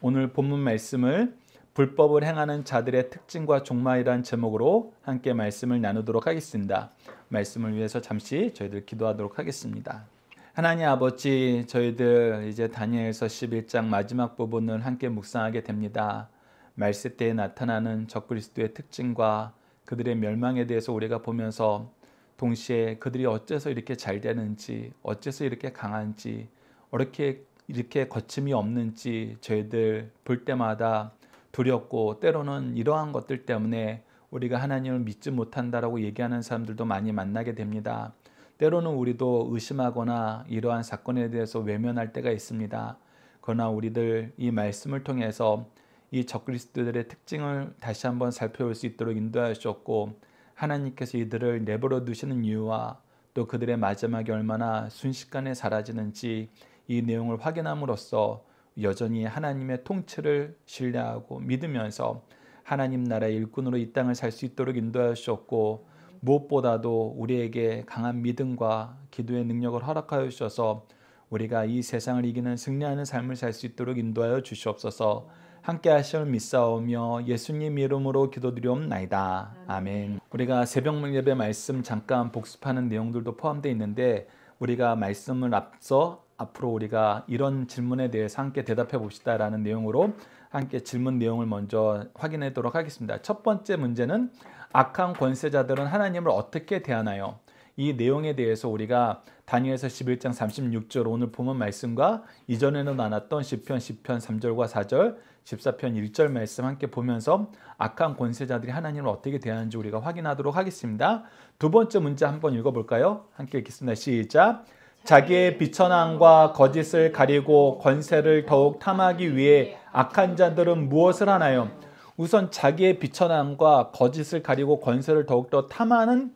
오늘 본문 말씀을 불법을 행하는 자들의 특징과 종말이라는 제목으로 함께 말씀을 나누도록 하겠습니다. 말씀을 위해서 잠시 저희들 기도하도록 하겠습니다. 하나님 아버지, 저희들 이제 다니엘서 11장 마지막 부분을 함께 묵상하게 됩니다. 말세 때에 나타나는 적그리스도의 특징과 그들의 멸망에 대해서 우리가 보면서 동시에 그들이 어째서 이렇게 잘 되는지, 어째서 이렇게 강한지, 이렇게 거침이 없는지 저희들 볼 때마다 두렵고, 때로는 이러한 것들 때문에 우리가 하나님을 믿지 못한다라고 얘기하는 사람들도 많이 만나게 됩니다. 때로는 우리도 의심하거나 이러한 사건에 대해서 외면할 때가 있습니다. 그러나 우리들 이 말씀을 통해서 이 적그리스도들의 특징을 다시 한번 살펴볼 수 있도록 인도하셨고, 하나님께서 이들을 내버려 두시는 이유와 또 그들의 마지막이 얼마나 순식간에 사라지는지 이 내용을 확인함으로써 여전히 하나님의 통치를 신뢰하고 믿으면서 하나님 나라의 일꾼으로 이 땅을 살 수 있도록 인도하셨고, 무엇보다도 우리에게 강한 믿음과 기도의 능력을 허락하여 주셔서 우리가 이 세상을 이기는 승리하는 삶을 살 수 있도록 인도하여 주시옵소서. 함께 하실 믿사오며 예수님 이름으로 기도드리옵나이다. 아멘. 우리가 새벽 예배 말씀 잠깐 복습하는 내용들도 포함되어 있는데, 우리가 말씀을 앞으로 우리가 이런 질문에 대해서 함께 대답해 봅시다라는 내용으로 함께 질문 내용을 먼저 확인하도록 하겠습니다. 첫 번째 문제는 악한 권세자들은 하나님을 어떻게 대하나요? 이 내용에 대해서 우리가 다니엘서 11장 36절 오늘 본문 말씀과 이전에는 나눴던 시편 3절과 4절, 14편 1절 말씀 함께 보면서 악한 권세자들이 하나님을 어떻게 대하는지 우리가 확인하도록 하겠습니다. 두 번째 문제 한번 읽어볼까요? 함께 읽겠습니다. 시작! 자기의 비천함과 거짓을 가리고 권세를 더욱 탐하기 위해 악한 자들은 무엇을 하나요? 우선 자기의 비천함과 거짓을 가리고 권세를 더욱더 탐하는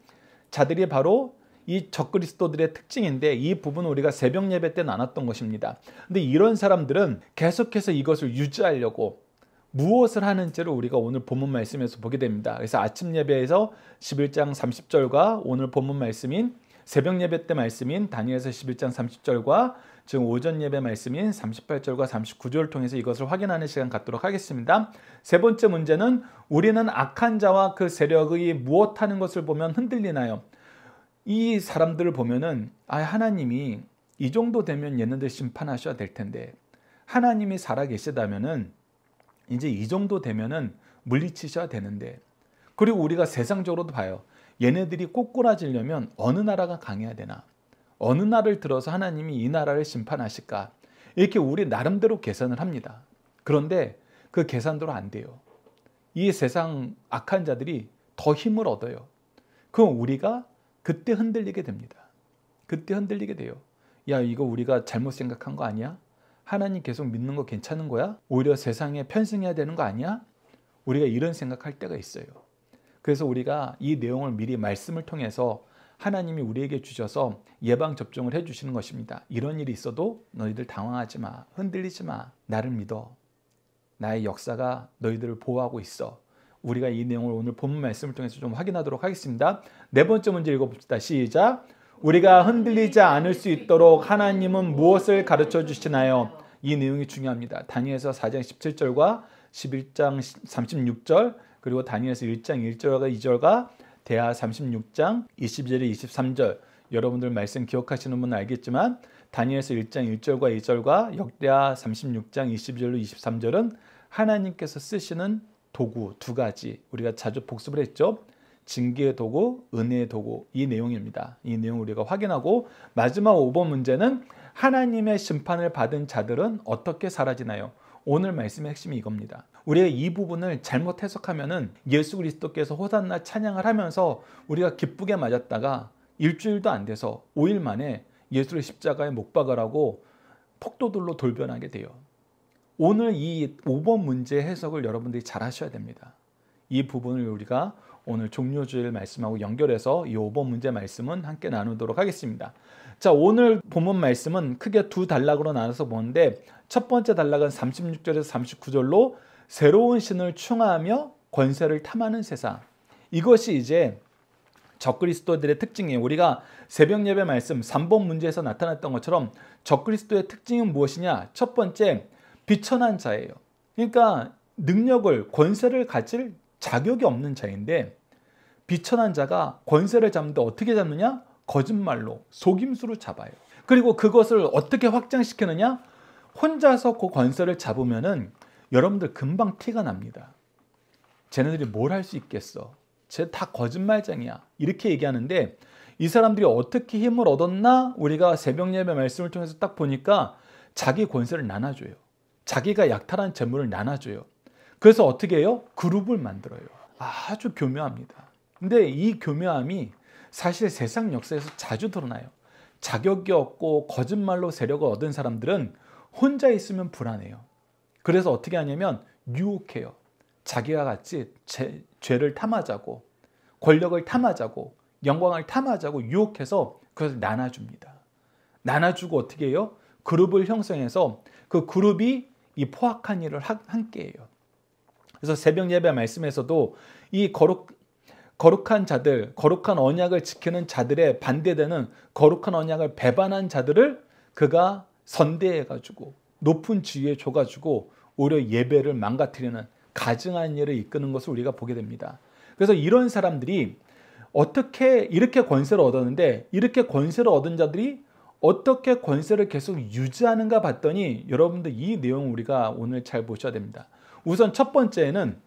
자들이 바로 이 적그리스도들의 특징인데, 이 부분은 우리가 새벽 예배 때 나눴던 것입니다. 근데 이런 사람들은 계속해서 이것을 유지하려고 무엇을 하는지를 우리가 오늘 본문 말씀에서 보게 됩니다. 그래서 아침 예배에서 11장 30절과 오늘 본문 말씀인 새벽 예배 때 말씀인 다니엘서 11장 30절과 지금 오전 예배 말씀인 38절과 39절을 통해서 이것을 확인하는 시간 갖도록 하겠습니다. 세 번째 문제는 우리는 악한 자와 그 세력의 무엇하는 것을 보면 흔들리나요? 이 사람들을 보면은 하나님이 이 정도 되면 얘네들 심판하셔야 될 텐데, 하나님이 살아계시다면은 이제 이 정도 되면은 물리치셔야 되는데, 그리고 우리가 세상적으로도 봐요. 얘네들이 꼬꾸라지려면 어느 나라가 강해야 되나? 어느 나라를 들어서 하나님이 이 나라를 심판하실까? 이렇게 우리 나름대로 계산을 합니다. 그런데 그 계산대로 안 돼요. 이 세상 악한 자들이 더 힘을 얻어요. 그럼 우리가 그때 흔들리게 됩니다. 그때 흔들리게 돼요. 야, 이거 우리가 잘못 생각한 거 아니야? 하나님 계속 믿는 거 괜찮은 거야? 오히려 세상에 편승해야 되는 거 아니야? 우리가 이런 생각할 때가 있어요. 그래서 우리가 이 내용을 미리 말씀을 통해서 하나님이 우리에게 주셔서 예방접종을 해주시는 것입니다. 이런 일이 있어도 너희들 당황하지 마. 흔들리지 마. 나를 믿어. 나의 역사가 너희들을 보호하고 있어. 우리가 이 내용을 오늘 본문 말씀을 통해서 좀 확인하도록 하겠습니다. 네 번째 문제 읽어봅시다. 시작! 우리가 흔들리지 않을 수 있도록 하나님은 무엇을 가르쳐 주시나요? 이 내용이 중요합니다. 다니엘서 4장 17절과 11장 36절, 그리고 다니엘서 1장 1절과 2절과 대하 36장 22절에 23절, 여러분들 말씀 기억하시는 분은 알겠지만 다니엘서 1장 1절과 2절과 역대하 36장 22절로 23절은 하나님께서 쓰시는 도구 두 가지, 우리가 자주 복습을 했죠. 징계의 도구, 은혜의 도구, 이 내용입니다. 이 내용 우리가 확인하고, 마지막 5번 문제는 하나님의 심판을 받은 자들은 어떻게 사라지나요? 오늘 말씀의 핵심이 이겁니다. 우리가 이 부분을 잘못 해석하면은 예수 그리스도께서 호산나 찬양을 하면서 우리가 기쁘게 맞았다가 일주일도 안 돼서 5일 만에 예수를 십자가에 못 박으라고 폭도들로 돌변하게 돼요. 오늘 이 5번 문제 해석을 여러분들이 잘 하셔야 됩니다. 이 부분을 우리가 오늘 종료주일 말씀하고 연결해서 이 5번 문제 말씀은 함께 나누도록 하겠습니다. 자, 오늘 본문 말씀은 크게 두 단락으로 나눠서 보는데, 첫 번째 단락은 36절에서 39절로 새로운 신을 충하하며 권세를 탐하는 세상. 이것이 이제 적그리스도들의 특징이에요. 우리가 새벽 예배 말씀 3번 문제에서 나타났던 것처럼 적그리스도의 특징은 무엇이냐? 첫 번째, 비천한 자예요. 그러니까 능력을, 권세를 가질 자격이 없는 자인데 비천한 자가 권세를 잡는데 어떻게 잡느냐? 거짓말로, 속임수로 잡아요. 그리고 그것을 어떻게 확장시키느냐? 혼자서 그 권세를 잡으면은 여러분들 금방 티가 납니다. 쟤네들이 뭘 할 수 있겠어? 쟤 다 거짓말쟁이야. 이렇게 얘기하는데 이 사람들이 어떻게 힘을 얻었나? 우리가 새벽 예배 말씀을 통해서 딱 보니까 자기 권세를 나눠줘요. 자기가 약탈한 재물을 나눠줘요. 그래서 어떻게 해요? 그룹을 만들어요. 아주 교묘합니다. 근데 이 교묘함이 사실 세상 역사에서 자주 드러나요. 자격이 없고 거짓말로 세력을 얻은 사람들은 혼자 있으면 불안해요. 그래서 어떻게 하냐면 유혹해요. 자기와 같이 죄를 탐하자고, 권력을 탐하자고, 영광을 탐하자고 유혹해서 그것을 나눠줍니다. 나눠주고 어떻게 해요? 그룹을 형성해서 그 그룹이 이 포악한 일을 함께 해요. 그래서 새벽 예배 말씀에서도 이 거룩한 자들, 거룩한 언약을 지키는 자들의 반대되는 거룩한 언약을 배반한 자들을 그가 선대해가지고 높은 지위에 줘가지고 오히려 예배를 망가뜨리는 가증한 일을 이끄는 것을 우리가 보게 됩니다. 그래서 이런 사람들이 어떻게 이렇게 권세를 얻었는데 이렇게 권세를 얻은 자들이 어떻게 권세를 계속 유지하는가 봤더니 여러분들 이 내용을 우리가 오늘 잘 보셔야 됩니다. 우선 첫 번째는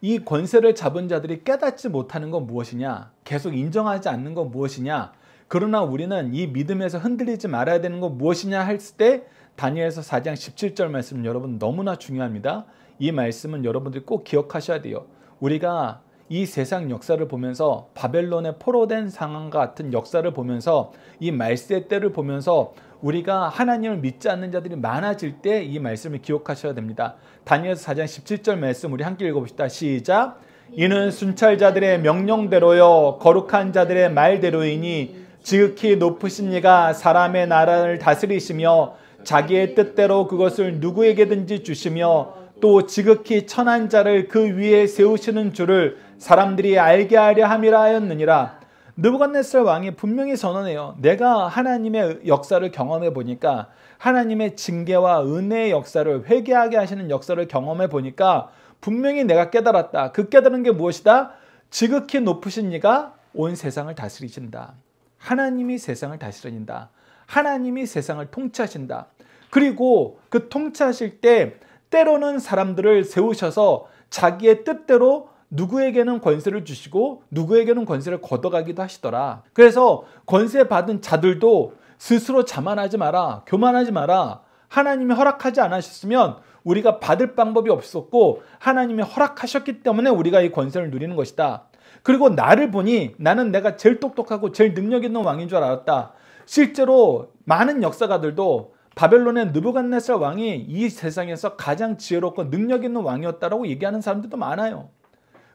이 권세를 잡은 자들이 깨닫지 못하는 건 무엇이냐? 계속 인정하지 않는 건 무엇이냐? 그러나 우리는 이 믿음에서 흔들리지 말아야 되는 건 무엇이냐 했을 때 다니엘서 4장 17절 말씀 여러분 너무나 중요합니다. 이 말씀은 여러분들이 꼭 기억하셔야 돼요. 우리가 이 세상 역사를 보면서 바벨론에 포로된 상황과 같은 역사를 보면서 이 말세 때를 보면서 우리가 하나님을 믿지 않는 자들이 많아질 때 이 말씀을 기억하셔야 됩니다. 다니엘서 4장 17절 말씀 우리 함께 읽어봅시다. 시작. 이는 순찰자들의 명령대로요 거룩한 자들의 말대로이니 지극히 높으신 이가 사람의 나라를 다스리시며 자기의 뜻대로 그것을 누구에게든지 주시며 또 지극히 천한 자를 그 위에 세우시는 줄을 사람들이 알게 하려 함이라 하였느니라. 느부갓네살 왕이 분명히 선언해요. 내가 하나님의 역사를 경험해 보니까 하나님의 징계와 은혜의 역사를 회개하게 하시는 역사를 경험해 보니까 분명히 내가 깨달았다. 그 깨달은 게 무엇이다? 지극히 높으신 이가 온 세상을 다스리신다. 하나님이 세상을 다스린다. 하나님이 세상을 통치하신다. 그리고 그 통치하실 때 때로는 사람들을 세우셔서 자기의 뜻대로 누구에게는 권세를 주시고 누구에게는 권세를 걷어가기도 하시더라. 그래서 권세 받은 자들도 스스로 자만하지 마라. 교만하지 마라. 하나님이 허락하지 않으셨으면 우리가 받을 방법이 없었고 하나님이 허락하셨기 때문에 우리가 이 권세를 누리는 것이다. 그리고 나를 보니 나는 내가 제일 똑똑하고 제일 능력 있는 왕인 줄 알았다. 실제로 많은 역사가들도 바벨론의 느부갓네살 왕이 이 세상에서 가장 지혜롭고 능력 있는 왕이었다라고 얘기하는 사람들도 많아요.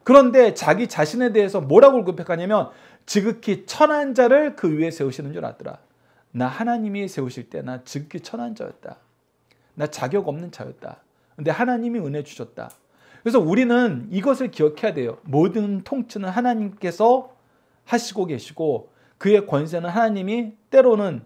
그런데 자기 자신에 대해서 뭐라고 고백하냐면 지극히 천한 자를 그 위에 세우시는 줄 알았더라. 나 하나님이 세우실 때 나 지극히 천한 자였다. 나 자격 없는 자였다. 근데 하나님이 은혜 주셨다. 그래서 우리는 이것을 기억해야 돼요. 모든 통치는 하나님께서 하시고 계시고 그의 권세는 하나님이 때로는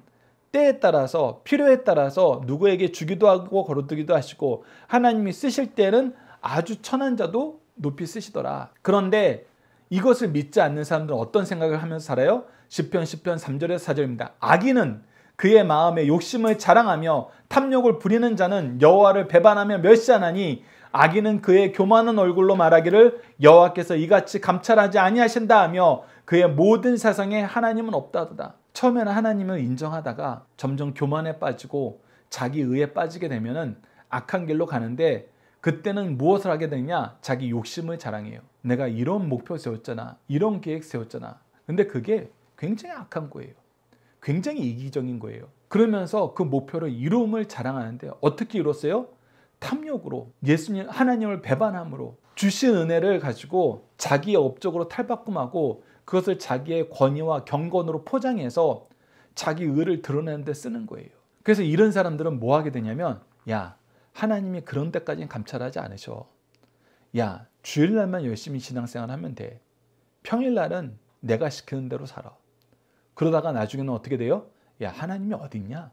때에 따라서 필요에 따라서 누구에게 주기도 하고 거두기도 하시고 하나님이 쓰실 때는 아주 천한 자도 높이 쓰시더라. 그런데 이것을 믿지 않는 사람들은 어떤 생각을 하면서 살아요? 시편 3절에서 4절입니다. 악인은 그의 마음에 욕심을 자랑하며 탐욕을 부리는 자는 여호와를 배반하며 멸시하나니 악인은 그의 교만한 얼굴로 말하기를 여호와께서 이같이 감찰하지 아니하신다 하며 그의 모든 사상에 하나님은 없다 하도다. 처음에는 하나님을 인정하다가 점점 교만에 빠지고 자기 의에 빠지게 되면은 악한 길로 가는데 그때는 무엇을 하게 되냐? 자기 욕심을 자랑해요. 내가 이런 목표 세웠잖아. 이런 계획 세웠잖아. 근데 그게 굉장히 악한 거예요. 굉장히 이기적인 거예요. 그러면서 그 목표를 이룸을 자랑하는데 어떻게 이뤘어요? 탐욕으로, 예수님 하나님을 배반함으로 주신 은혜를 가지고 자기의 업적으로 탈바꿈하고 그것을 자기의 권위와 경건으로 포장해서 자기 의를 드러내는 데 쓰는 거예요. 그래서 이런 사람들은 뭐 하게 되냐면 야 하나님이 그런 데까지는 감찰하지 않으셔. 야 주일날만 열심히 신앙생활 하면 돼. 평일날은 내가 시키는 대로 살아. 그러다가 나중에는 어떻게 돼요? 야 하나님이 어디 있냐?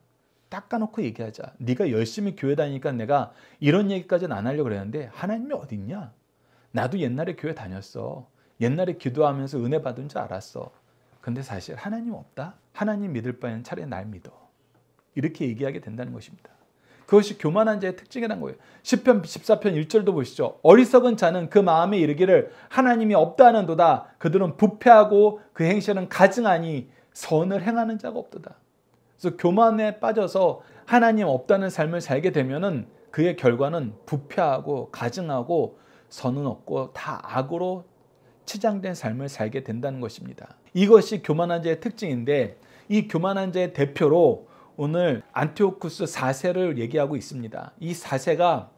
닦아놓고 얘기하자. 네가 열심히 교회 다니니까 내가 이런 얘기까지는 안 하려고 그랬는데 하나님이 어딨냐? 나도 옛날에 교회 다녔어. 옛날에 기도하면서 은혜 받은 줄 알았어. 근데 사실 하나님 없다? 하나님 믿을 바에는 차라리 날 믿어. 이렇게 얘기하게 된다는 것입니다. 그것이 교만한 자의 특징이라는 거예요. 시편 14편 1절도 보시죠. 어리석은 자는 그 마음에 이르기를 하나님이 없다 하는도다. 그들은 부패하고 그 행실은 가증하니 선을 행하는 자가 없도다. 그래서 교만에 빠져서 하나님 없다는 삶을 살게 되면은 그의 결과는 부패하고 가증하고 선은 없고 다 악으로 치장된 삶을 살게 된다는 것입니다. 이것이 교만한 자의 특징인데 이 교만한 자의 대표로 오늘 안티오쿠스 4세를 얘기하고 있습니다. 이 4세가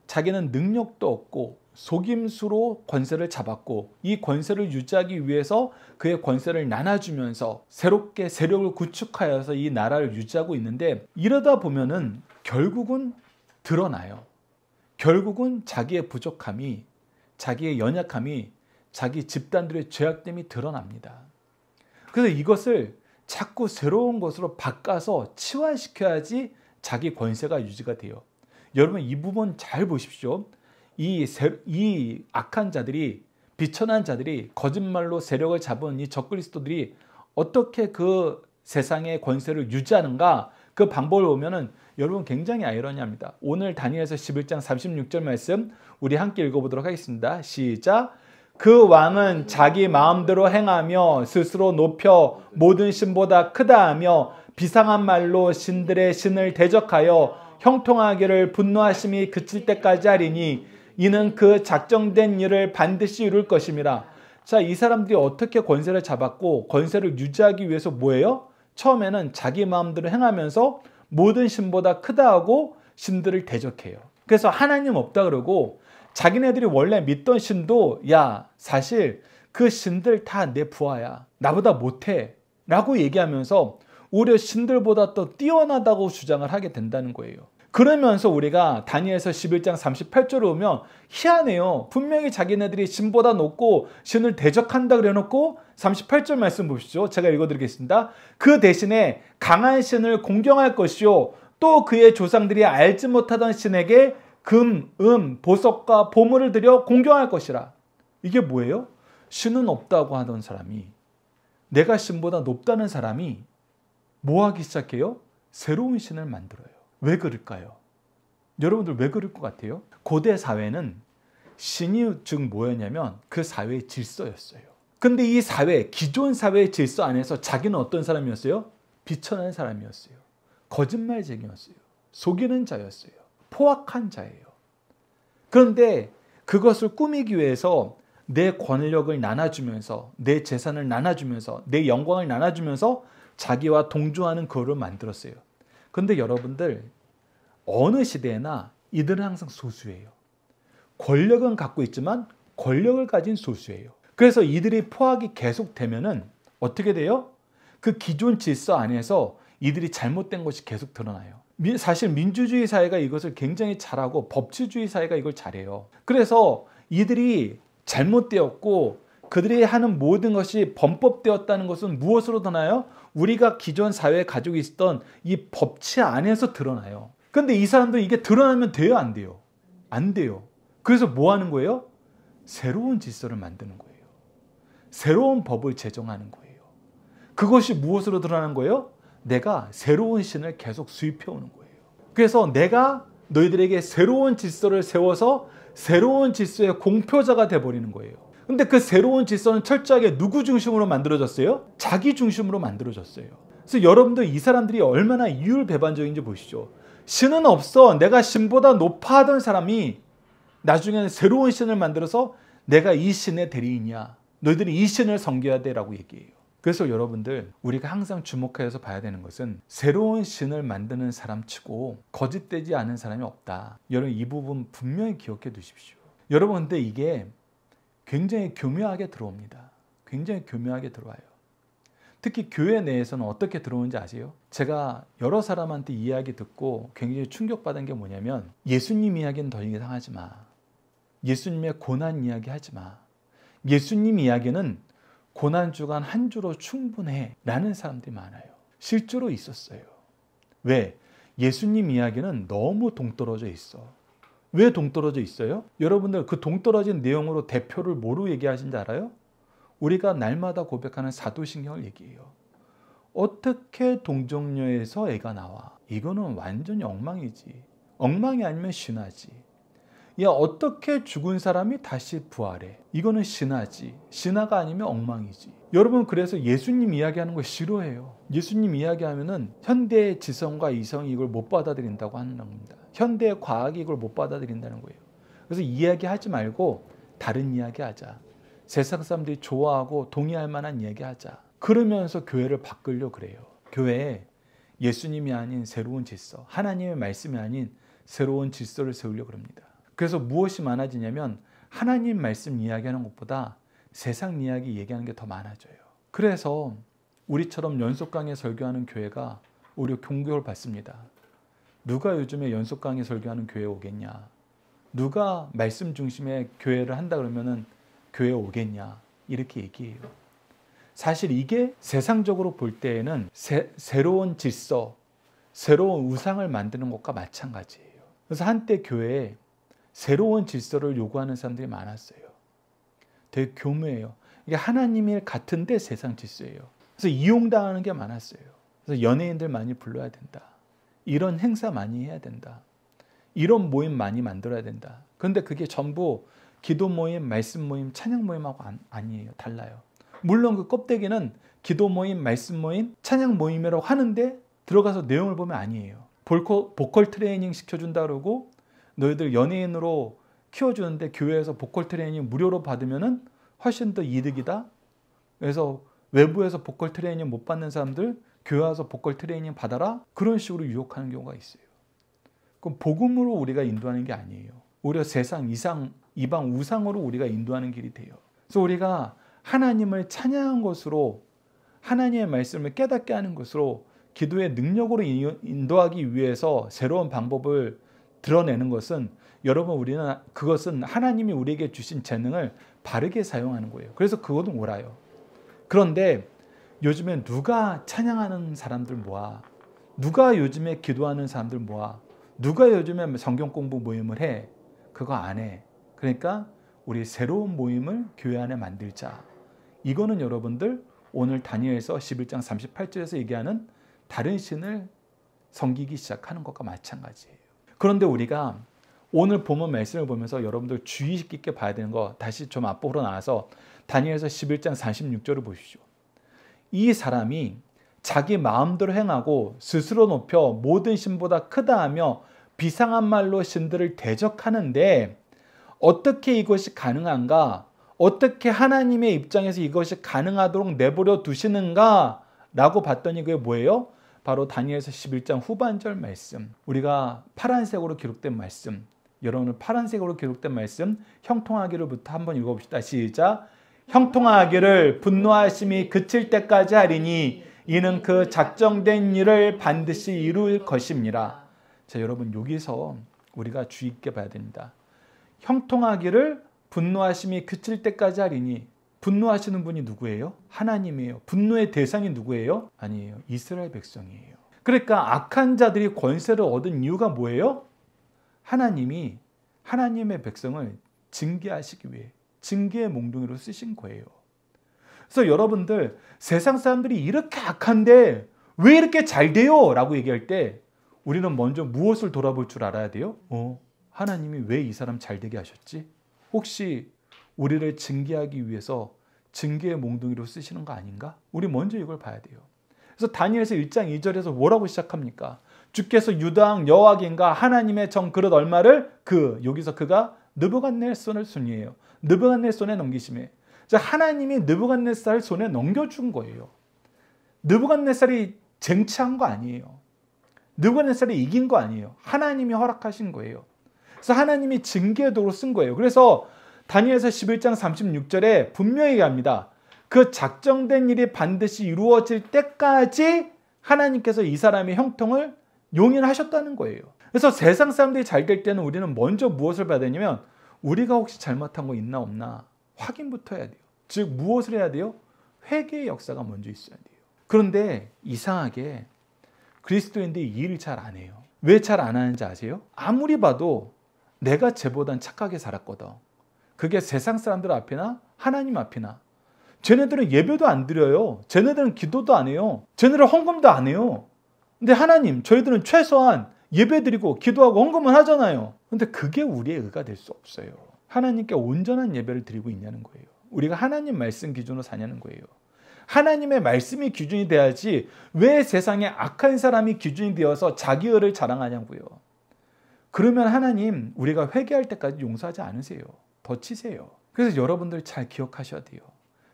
자기는 능력도 없고 속임수로 권세를 잡았고 이 권세를 유지하기 위해서 그의 권세를 나눠주면서 새롭게 세력을 구축하여서 이 나라를 유지하고 있는데 이러다 보면은 결국은 드러나요. 결국은 자기의 부족함이, 자기의 연약함이, 자기 집단들의 죄악됨이 드러납니다. 그래서 이것을 자꾸 새로운 것으로 바꿔서 치환시켜야지 자기 권세가 유지가 돼요. 여러분 이 부분 잘 보십시오. 이 악한 자들이, 비천한 자들이, 거짓말로 세력을 잡은 이 적그리스도들이 어떻게 그 세상의 권세를 유지하는가, 그 방법을 보면은 여러분 굉장히 아이러니합니다. 오늘 다니엘서 11장 36절 말씀 우리 함께 읽어보도록 하겠습니다. 시작. 그 왕은 자기 마음대로 행하며 스스로 높여 모든 신보다 크다 하며 비상한 말로 신들의 신을 대적하여 형통하기를 분노하심이 그칠 때까지 하리니 이는 그 작정된 일을 반드시 이룰 것임이라. 자, 이 사람들이 어떻게 권세를 잡았고 권세를 유지하기 위해서 뭐예요? 처음에는 자기 마음대로 행하면서 모든 신보다 크다 하고 신들을 대적해요. 그래서 하나님 없다 그러고 자기네들이 원래 믿던 신도 야 사실 그 신들 다 내 부하야. 나보다 못해. 라고 얘기하면서 오히려 신들보다 더 뛰어나다고 주장을 하게 된다는 거예요. 그러면서 우리가 다니엘서 11장 38절을 보면 희한해요. 분명히 자기네들이 신보다 높고 신을 대적한다 그래놓고 38절 말씀 보시죠. 제가 읽어드리겠습니다. 그 대신에 강한 신을 공경할 것이요 또 그의 조상들이 알지 못하던 신에게 금, 보석과 보물을 들여 공경할 것이라. 이게 뭐예요? 신은 없다고 하던 사람이, 내가 신보다 높다는 사람이 뭐 하기 시작해요? 새로운 신을 만들어요. 왜 그럴까요? 여러분들 왜 그럴 것 같아요? 고대 사회는 신이 즉 뭐였냐면 그 사회의 질서였어요. 근데 이 사회, 기존 사회의 질서 안에서 자기는 어떤 사람이었어요? 비천한 사람이었어요. 거짓말쟁이였어요. 속이는 자였어요. 포악한 자예요. 그런데 그것을 꾸미기 위해서 내 권력을 나눠주면서 내 재산을 나눠주면서 내 영광을 나눠주면서 자기와 동조하는 그를 만들었어요. 그런데 여러분들 어느 시대에나 이들은 항상 소수예요. 권력은 갖고 있지만 권력을 가진 소수예요. 그래서 이들이 포악이 계속되면은 어떻게 돼요? 그 기존 질서 안에서 이들이 잘못된 것이 계속 드러나요. 사실 민주주의 사회가 이것을 굉장히 잘하고 법치주의 사회가 이걸 잘해요. 그래서 이들이 잘못되었고 그들이 하는 모든 것이 범법되었다는 것은 무엇으로 드러나요? 우리가 기존 사회에 가지고 있었던 이 법치 안에서 드러나요. 그런데 이 사람들은 이게 드러나면 돼요? 안 돼요? 안 돼요. 그래서 뭐 하는 거예요? 새로운 질서를 만드는 거예요. 새로운 법을 제정하는 거예요. 그것이 무엇으로 드러나는 거예요? 내가 새로운 신을 계속 수입해 오는 거예요. 그래서 내가 너희들에게 새로운 질서를 세워서 새로운 질서의 공표자가 돼버리는 거예요. 근데 그 새로운 질서는 철저하게 누구 중심으로 만들어졌어요? 자기 중심으로 만들어졌어요. 그래서 여러분들 이 사람들이 얼마나 이율배반적인지 보시죠. 신은 없어. 내가 신보다 높아 하던 사람이 나중에는 새로운 신을 만들어서 내가 이 신의 대리인이야. 너희들이 이 신을 섬겨야 돼 라고 얘기해요. 그래서 여러분들 우리가 항상 주목해서 봐야 되는 것은 새로운 신을 만드는 사람치고 거짓되지 않은 사람이 없다. 여러분 이 부분 분명히 기억해 두십시오. 여러분 근데 이게 굉장히 교묘하게 들어옵니다. 굉장히 교묘하게 들어와요. 특히 교회 내에서는 어떻게 들어오는지 아세요? 제가 여러 사람한테 이야기 듣고 굉장히 충격받은 게 뭐냐면 예수님 이야기는 더 이상 하지 마. 예수님의 고난 이야기 하지 마. 예수님 이야기는 고난주간 한 주로 충분해 라는 사람들이 많아요. 실제로 있었어요. 왜? 예수님 이야기는 너무 동떨어져 있어. 왜 동떨어져 있어요? 여러분들 그 동떨어진 내용으로 대표를 뭐로 얘기하신지 알아요? 우리가 날마다 고백하는 사도신경을 얘기해요. 어떻게 동정녀에서 애가 나와? 이거는 완전히 엉망이지. 엉망이 아니면 신화지. 야, 어떻게 죽은 사람이 다시 부활해? 이거는 신화지. 신화가 아니면 엉망이지. 여러분, 그래서 예수님 이야기하는 거 싫어해요. 예수님 이야기하면은 현대의 지성과 이성이 이걸 못 받아들인다고 하는 겁니다. 현대의 과학이 이걸 못 받아들인다는 거예요. 그래서 이야기하지 말고 다른 이야기 하자. 세상 사람들이 좋아하고 동의할 만한 이야기 하자. 그러면서 교회를 바꾸려고 그래요. 교회에 예수님이 아닌 새로운 질서, 하나님의 말씀이 아닌 새로운 질서를 세우려고 합니다. 그래서 무엇이 많아지냐면 하나님 말씀 이야기하는 것보다 세상 이야기 얘기하는 게 더 많아져요. 그래서 우리처럼 연속 강의 설교하는 교회가 오히려 공격을 받습니다. 누가 요즘에 연속 강의 설교하는 교회에 오겠냐? 누가 말씀 중심의 교회를 한다 그러면은 교회에 오겠냐? 이렇게 얘기해요. 사실 이게 세상적으로 볼 때에는 새로운 질서, 새로운 우상을 만드는 것과 마찬가지예요. 그래서 한때 교회에 새로운 질서를 요구하는 사람들이 많았어요. 되게 교묘해요. 이게 하나님이 같은데 세상 질서예요. 그래서 이용당하는 게 많았어요. 그래서 연예인들 많이 불러야 된다. 이런 행사 많이 해야 된다. 이런 모임 많이 만들어야 된다. 그런데 그게 전부 기도 모임, 말씀 모임, 찬양 모임하고 아니에요. 달라요. 물론 그 껍데기는 기도 모임, 말씀 모임, 찬양 모임이라고 하는데 들어가서 내용을 보면 아니에요. 보컬 트레이닝 시켜준다 그러고 너희들 연예인으로 키워주는데 교회에서 보컬 트레이닝 무료로 받으면은 훨씬 더 이득이다. 그래서 외부에서 보컬 트레이닝 못 받는 사람들 교회 와서 보컬 트레이닝 받아라. 그런 식으로 유혹하는 경우가 있어요. 그럼 복음으로 우리가 인도하는 게 아니에요. 오히려 세상 이방 우상으로 우리가 인도하는 길이 돼요. 그래서 우리가 하나님을 찬양한 것으로 하나님의 말씀을 깨닫게 하는 것으로 기도의 능력으로 인도하기 위해서 새로운 방법을 드러내는 것은 여러분 우리는 그것은 하나님이 우리에게 주신 재능을 바르게 사용하는 거예요. 그래서 그것은 옳아요. 그런데 요즘에 누가 찬양하는 사람들 모아? 누가 요즘에 기도하는 사람들 모아? 누가 요즘에 성경 공부 모임을 해? 그거 안 해. 그러니까 우리 새로운 모임을 교회 안에 만들자. 이거는 여러분들 오늘 다니엘서 11장 38절에서 얘기하는 다른 신을 섬기기 시작하는 것과 마찬가지예요. 그런데 우리가 오늘 본문 말씀을 보면서 여러분들 주의 깊게 봐야 되는 거 다시 좀 앞으로 나와서 다니엘서 11장 46절을 보십시오. 이 사람이 자기 마음대로 행하고 스스로 높여 모든 신보다 크다 하며 비상한 말로 신들을 대적하는데 어떻게 이것이 가능한가? 어떻게 하나님의 입장에서 이것이 가능하도록 내버려 두시는가? 라고 봤더니 그게 뭐예요? 바로 다니엘서 11장 후반절 말씀. 우리가 파란색으로 기록된 말씀. 여러분은 파란색으로 기록된 말씀 형통하기를부터 한번 읽어봅시다. 시작. 형통하기를 분노하심이 그칠 때까지 하리니 이는 그 작정된 일을 반드시 이룰 것입니다. 자, 여러분 여기서 우리가 주의 있게 봐야 됩니다. 형통하기를 분노하심이 그칠 때까지 하리니 분노하시는 분이 누구예요? 하나님이에요. 분노의 대상이 누구예요? 아니에요. 이스라엘 백성이에요. 그러니까 악한 자들이 권세를 얻은 이유가 뭐예요? 하나님이 하나님의 백성을 징계하시기 위해 징계의 몽둥이로 쓰신 거예요. 그래서 여러분들 세상 사람들이 이렇게 악한데 왜 이렇게 잘 돼요? 라고 얘기할 때 우리는 먼저 무엇을 돌아볼 줄 알아야 돼요? 하나님이 왜 이 사람 잘 되게 하셨지? 혹시 우리를 징계하기 위해서 징계의 몽둥이로 쓰시는 거 아닌가? 우리 먼저 이걸 봐야 돼요. 그래서 다니엘서 1장 2절에서 뭐라고 시작합니까? 주께서 유다왕 여호와긴과 하나님의 정 그릇 얼마를 여기서 그가 느부갓네살을 손이에요. 느부갓네살에 넘기심에 하나님이 느부갓네살을 손에 넘겨준 거예요. 느부갓네살이 쟁취한 거 아니에요. 느부갓네살이 이긴 거 아니에요. 하나님이 허락하신 거예요. 그래서 하나님이 징계의 도로 쓴 거예요. 그래서 다니엘서 11장 36절에 분명히 얘기합니다. 그 작정된 일이 반드시 이루어질 때까지 하나님께서 이 사람의 형통을 용인하셨다는 거예요. 그래서 세상 사람들이 잘 될 때는 우리는 먼저 무엇을 봐야 되냐면 우리가 혹시 잘못한 거 있나 없나 확인부터 해야 돼요. 즉 무엇을 해야 돼요? 회개의 역사가 먼저 있어야 돼요. 그런데 이상하게 그리스도인들이 이 일을 잘 안 해요. 왜 잘 안 하는지 아세요? 아무리 봐도 내가 쟤보단 착하게 살았거든. 그게 세상 사람들 앞이나 하나님 앞이나. 쟤네들은 예배도 안 드려요. 쟤네들은 기도도 안 해요. 쟤네들은 헌금도 안 해요. 근데 하나님, 저희들은 최소한 예배 드리고 기도하고 헌금은 하잖아요. 근데 그게 우리의 의가 될 수 없어요. 하나님께 온전한 예배를 드리고 있냐는 거예요. 우리가 하나님 말씀 기준으로 사냐는 거예요. 하나님의 말씀이 기준이 돼야지 왜 세상에 악한 사람이 기준이 되어서 자기 의를 자랑하냐고요. 그러면 하나님 우리가 회개할 때까지 용서하지 않으세요. 더 치세요. 그래서 여러분들 잘 기억하셔야 돼요.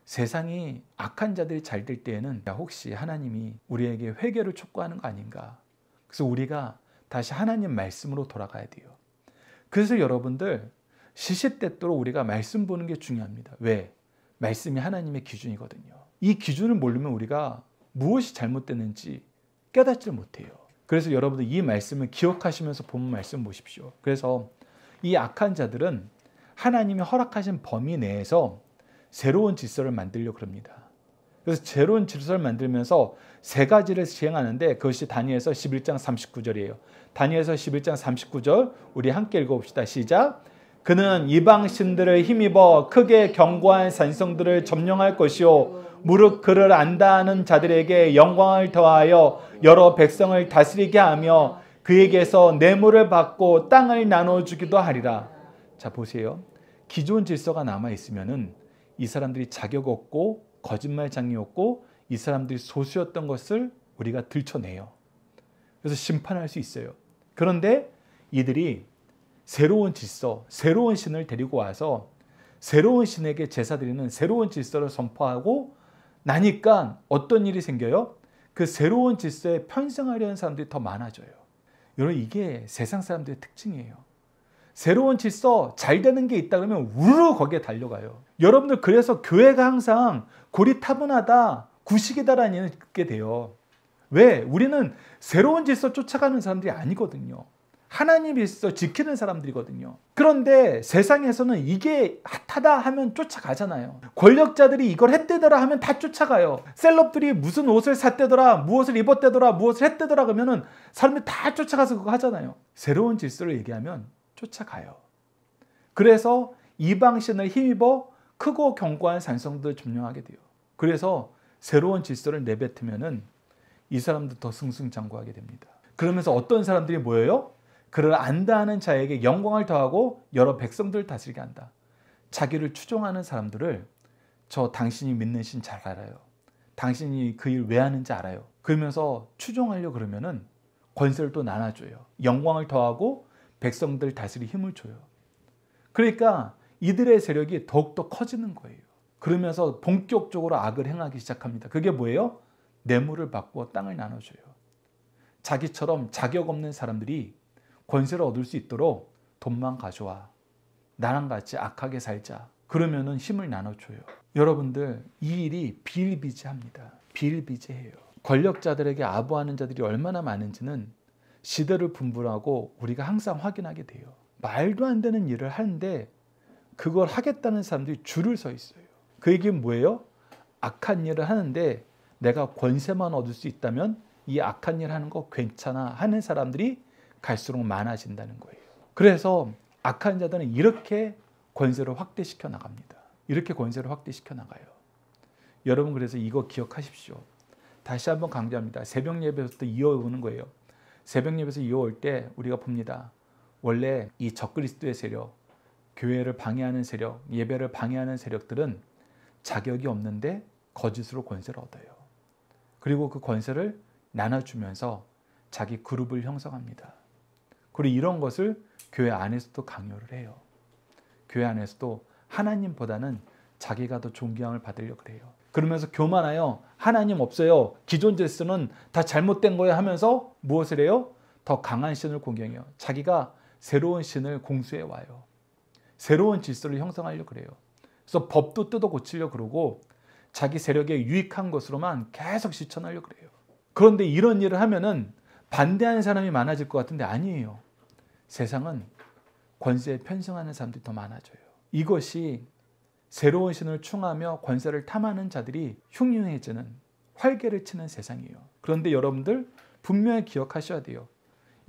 세상이 악한 자들이 잘 될 때에는 혹시 하나님이 우리에게 회개를 촉구하는 거 아닌가. 그래서 우리가 다시 하나님 말씀으로 돌아가야 돼요. 그래서 여러분들 시시때때로 우리가 말씀 보는 게 중요합니다. 왜? 말씀이 하나님의 기준이거든요. 이 기준을 모르면 우리가 무엇이 잘못됐는지 깨닫지를 못해요. 그래서 여러분들 이 말씀을 기억하시면서 본 말씀 보십시오. 그래서 이 악한 자들은 하나님이 허락하신 범위 내에서 새로운 질서를 만들려고 합니다. 그래서 새로운 질서를 만들면서 세 가지를 시행하는데 그것이 다니엘서 11장 39절이에요. 다니엘서 11장 39절 우리 함께 읽어봅시다. 시작. 그는 이방 신들을 힘입어 크게 견고한 산성들을 점령할 것이요 무릇 그를 안다 하는 자들에게 영광을 더하여 여러 백성을 다스리게 하며 그에게서 뇌물을 받고 땅을 나눠주기도 하리라. 자 보세요. 기존 질서가 남아있으면은 이 사람들이 자격 없고 거짓말장이 없고 이 사람들이 소수였던 것을 우리가 들춰내요. 그래서 심판할 수 있어요. 그런데 이들이 새로운 질서, 새로운 신을 데리고 와서 새로운 신에게 제사 드리는 새로운 질서를 선포하고 나니까 어떤 일이 생겨요? 그 새로운 질서에 편승하려는 사람들이 더 많아져요. 여러분 이게 세상 사람들의 특징이에요. 새로운 질서 잘 되는 게 있다 그러면 우르르 거기에 달려가요. 여러분들 그래서 교회가 항상 고리타분하다, 구식이다라는 얘기를 듣게 돼요. 왜? 우리는 새로운 질서 쫓아가는 사람들이 아니거든요. 하나님의 질서 지키는 사람들이거든요. 그런데 세상에서는 이게 핫하다 하면 쫓아가잖아요. 권력자들이 이걸 했대더라 하면 다 쫓아가요. 셀럽들이 무슨 옷을 샀대더라, 무엇을 입었대더라, 무엇을 했대더라 그러면은 사람들이 다 쫓아가서 그거 하잖아요. 새로운 질서를 얘기하면 쫓아가요. 그래서 이방신을 힘입어 크고 견고한 산성들을 점령하게 돼요. 그래서 새로운 질서를 내뱉으면은 이 사람도 더 승승장구하게 됩니다. 그러면서 어떤 사람들이 모여요? 그를 안다 하는 자에게 영광을 더하고 여러 백성들을 다스리게 한다. 자기를 추종하는 사람들을 저 당신이 믿는 신 잘 알아요. 당신이 그 일 왜 하는지 알아요. 그러면서 추종하려고 그러면은 권세를 또 나눠줘요. 영광을 더하고 백성들 다스리 힘을 줘요. 그러니까 이들의 세력이 더욱더 커지는 거예요. 그러면서 본격적으로 악을 행하기 시작합니다. 그게 뭐예요? 뇌물을 받고 땅을 나눠줘요. 자기처럼 자격 없는 사람들이 권세를 얻을 수 있도록 돈만 가져와. 나랑 같이 악하게 살자. 그러면은 힘을 나눠줘요. 여러분들 이 일이 비일비재합니다. 비일비재해요. 권력자들에게 아부하는 자들이 얼마나 많은지는 시대를 분분하고 우리가 항상 확인하게 돼요. 말도 안 되는 일을 하는데 그걸 하겠다는 사람들이 줄을 서 있어요. 그 얘기는 뭐예요? 악한 일을 하는데 내가 권세만 얻을 수 있다면 이 악한 일 하는 거 괜찮아 하는 사람들이 갈수록 많아진다는 거예요. 그래서 악한 자들은 이렇게 권세를 확대시켜 나갑니다. 이렇게 권세를 확대시켜 나가요. 여러분 그래서 이거 기억하십시오. 다시 한번 강조합니다. 새벽 예배부터 이어오는 거예요. 새벽 예배에서 이어올 때 우리가 봅니다. 원래 이 적그리스도의 세력, 교회를 방해하는 세력, 예배를 방해하는 세력들은 자격이 없는데 거짓으로 권세를 얻어요. 그리고 그 권세를 나눠주면서 자기 그룹을 형성합니다. 그리고 이런 것을 교회 안에서도 강요를 해요. 교회 안에서도 하나님보다는 자기가 더 존경을 받으려고 해요. 그러면서 교만하여 하나님 없어요. 기존 질서는 다 잘못된 거예요 하면서 무엇을 해요? 더 강한 신을 공경해요. 자기가 새로운 신을 공수해 와요. 새로운 질서를 형성하려고 그래요. 그래서 법도 뜯어 고치려고 그러고 자기 세력에 유익한 것으로만 계속 실천하려고 그래요. 그런데 이런 일을 하면은 반대하는 사람이 많아질 것 같은데 아니에요. 세상은 권세에 편승하는 사람들이 더 많아져요. 이것이 새로운 신을 충하며 권세를 탐하는 자들이 흉흉해지는 활개를 치는 세상이에요. 그런데 여러분들 분명히 기억하셔야 돼요.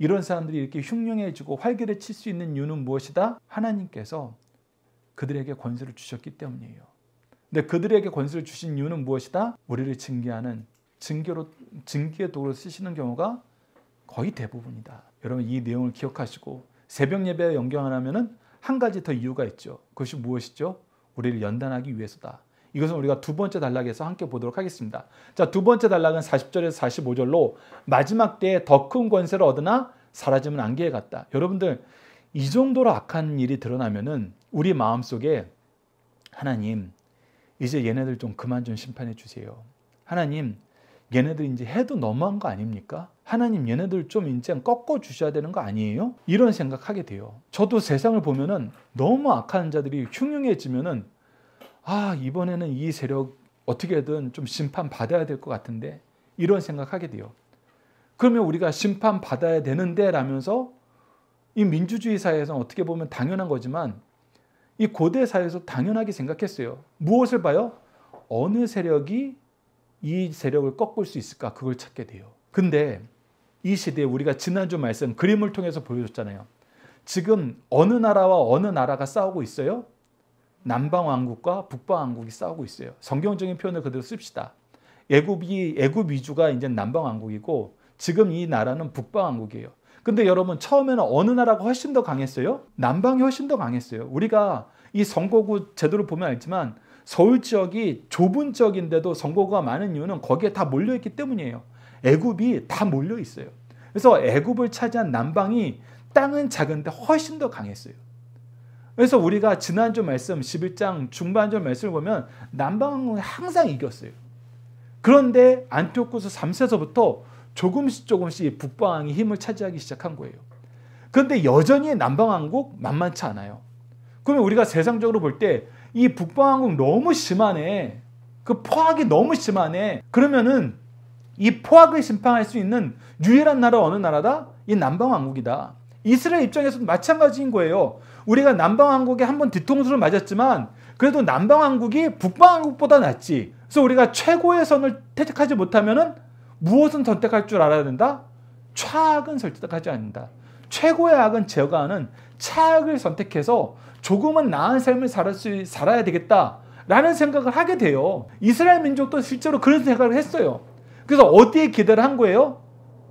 이런 사람들이 이렇게 흉흉해지고 활기를 칠 수 있는 이유는 무엇이다? 하나님께서 그들에게 권세를 주셨기 때문이에요. 근데 그들에게 권세를 주신 이유는 무엇이다? 우리를 징계하는 징계의 도구로 쓰시는 경우가 거의 대부분이다. 여러분 이 내용을 기억하시고 새벽 예배에 연결하면은 한 가지 더 이유가 있죠. 그것이 무엇이죠? 우리를 연단하기 위해서다. 이것은 우리가 두 번째 단락에서 함께 보도록 하겠습니다. 자, 두 번째 단락은 40절에서 45절로 마지막 때에 더 큰 권세를 얻으나 사라지면 안개에 같다. 여러분들 이 정도로 악한 일이 드러나면은 우리 마음속에 하나님 이제 얘네들 좀 그만 좀 심판해 주세요. 하나님 얘네들 이제 해도 너무한 거 아닙니까? 하나님 얘네들 좀 이제 꺾어 주셔야 되는 거 아니에요? 이런 생각하게 돼요. 저도 세상을 보면은 너무 악한 자들이 흉흉해지면은 이번에는 이 세력 어떻게든 좀 심판 받아야 될 것 같은데 이런 생각하게 돼요. 그러면 우리가 심판 받아야 되는데 라면서 이 민주주의 사회에서는 어떻게 보면 당연한 거지만 이 고대 사회에서 당연하게 생각했어요. 무엇을 봐요? 어느 세력이 이 세력을 꺾을 수 있을까? 그걸 찾게 돼요. 근데 이 시대에 우리가 지난주 말씀 그림을 통해서 보여줬잖아요. 지금 어느 나라와 어느 나라가 싸우고 있어요? 남방왕국과 북방왕국이 싸우고 있어요. 성경적인 표현을 그대로 씁시다. 애굽 위주가 이제 남방왕국이고 지금 이 나라는 북방왕국이에요. 근데 여러분 처음에는 어느 나라가 훨씬 더 강했어요? 남방이 훨씬 더 강했어요. 우리가 이 선거구 제도를 보면 알지만 서울 지역이 좁은 지역인데도 선거구가 많은 이유는 거기에 다 몰려있기 때문이에요. 애굽이 다 몰려있어요. 그래서 애굽을 차지한 남방이 땅은 작은데 훨씬 더 강했어요. 그래서 우리가 지난주 말씀 11장 중반절 말씀을 보면 남방은 항상 이겼어요. 그런데 안티오쿠스 3세서부터 조금씩 북방왕이 힘을 차지하기 시작한 거예요. 그런데 여전히 남방왕국 만만치 않아요. 그러면 우리가 세상적으로 볼 때 이 북방왕국 너무 심하네. 그 포악이 너무 심하네. 그러면은 이 포악을 심판할 수 있는 유일한 나라 어느 나라다? 이 남방왕국이다. 이스라엘 입장에서도 마찬가지인 거예요. 우리가 남방왕국에 한번 뒤통수를 맞았지만 그래도 남방왕국이 북방왕국보다 낫지. 그래서 우리가 최고의 선을 택하지 못하면은 무엇은 선택할 줄 알아야 된다? 차악은 선택하지 않는다. 최고의 악은 제거하는 차악을 선택해서 조금은 나은 삶을 살아야 되겠다라는 생각을 하게 돼요. 이스라엘 민족도 실제로 그런 생각을 했어요. 그래서 어디에 기대를 한 거예요?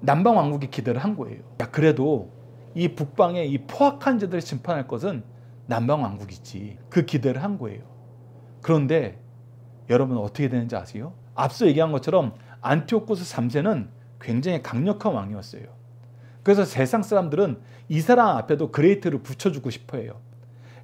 남방왕국에 기대를 한 거예요. 그래도 이 북방의 이 포악한 자들을 심판할 것은 남방왕국이지. 그 기대를 한 거예요. 그런데 여러분 어떻게 되는지 아세요? 앞서 얘기한 것처럼 안티오쿠스 3세는 굉장히 강력한 왕이었어요. 그래서 세상 사람들은 이 사람 앞에도 그레이트를 붙여주고 싶어 해요.